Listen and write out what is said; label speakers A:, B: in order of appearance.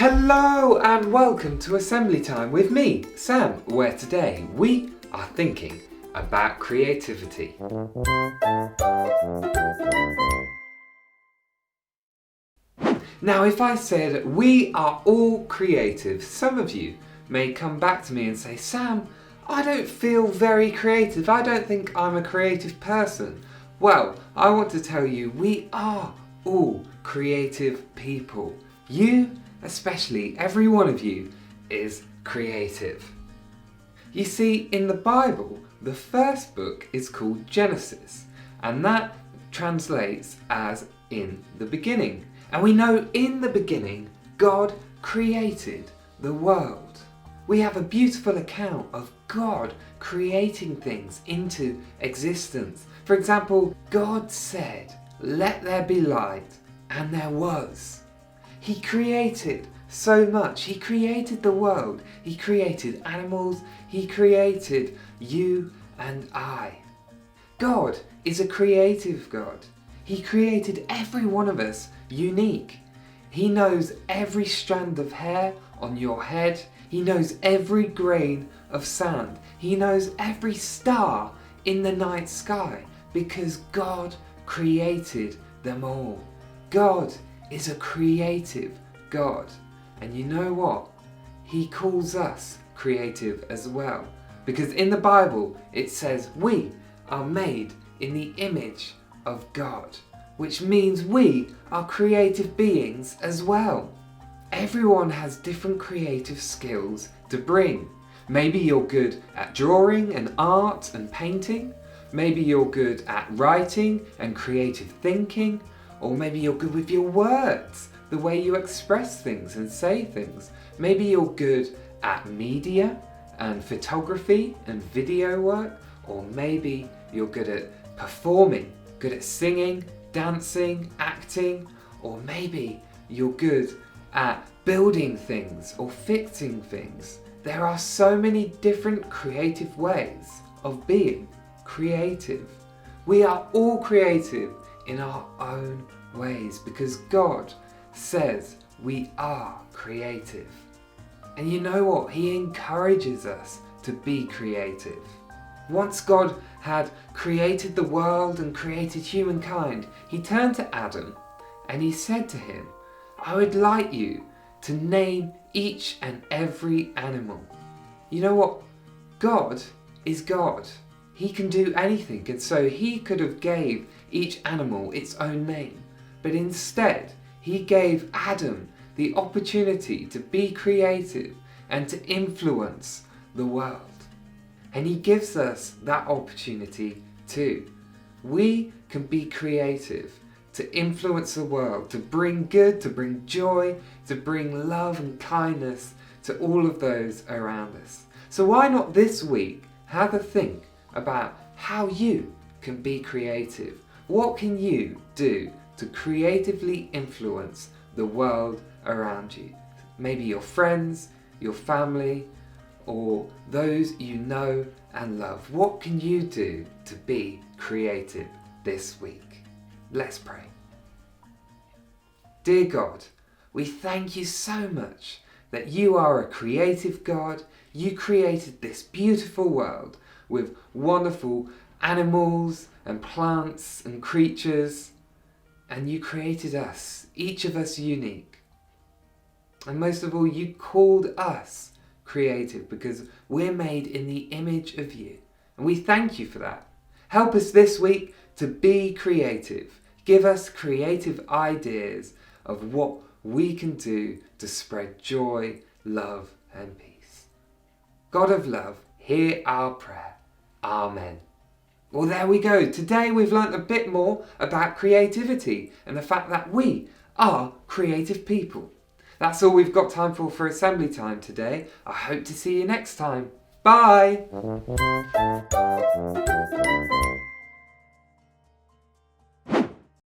A: Hello and welcome to Assembly Time with me, Sam, where today we are thinking about creativity. Now, if I said we are all creative, some of you may come back to me and say, Sam, I don't feel very creative. I don't think I'm a creative person. Well, I want to tell you we are all creative people. You, especially every one of you, is creative. You see, in the Bible, the first book is called Genesis, and that translates as in the beginning. And we know in the beginning, God created the world. We have a beautiful account of God creating things into existence. For example, God said, "Let there be light," and there was. He created so much. He created the world. He created animals. He created you and I. God is a creative God. He created every one of us unique. He knows every strand of hair on your head. He knows every grain of sand. He knows every star in the night sky because God created them all. God is a creative God. And you know what? He calls us creative as well. Because in the Bible it says we are made in the image of God, which means we are creative beings as well. Everyone has different creative skills to bring. Maybe you're good at drawing and art and painting. Maybe you're good at writing and creative thinking. Or maybe you're good with your words, the way you express things and say things. Maybe you're good at media and photography and video work. Or maybe you're good at performing, good at singing, dancing, acting. Or maybe you're good at building things or fixing things. There are so many different creative ways of being creative. We are all creative in our own ways because God says we are creative. And you know what? He encourages us to be creative. Once God had created the world and created humankind, he turned to Adam and he said to him, I would like you to name each and every animal. You know what? God is God. He can do anything, and so he could have gave each animal its own name. But instead, he gave Adam the opportunity to be creative and to influence the world. And he gives us that opportunity too. We can be creative to influence the world, to bring good, to bring joy, to bring love and kindness to all of those around us. So why not this week have a think about how you can be creative? What can you do to creatively influence the world around you? Maybe your friends, your family, or those you know and love. What can you do to be creative this week? Let's pray. Dear God, we thank you so much that you are a creative God. You created this beautiful world with wonderful animals and plants and creatures, and you created us, each of us unique. And most of all, you called us creative because we're made in the image of you. And we thank you for that. Help us this week to be creative. Give us creative ideas of what we can do to spread joy, love, and peace. God of love, hear our prayer. Amen. Well, there we go. Today we've learnt a bit more about creativity and the fact that we are creative people. That's all we've got time for Assembly Time today. I hope to see you next time. Bye!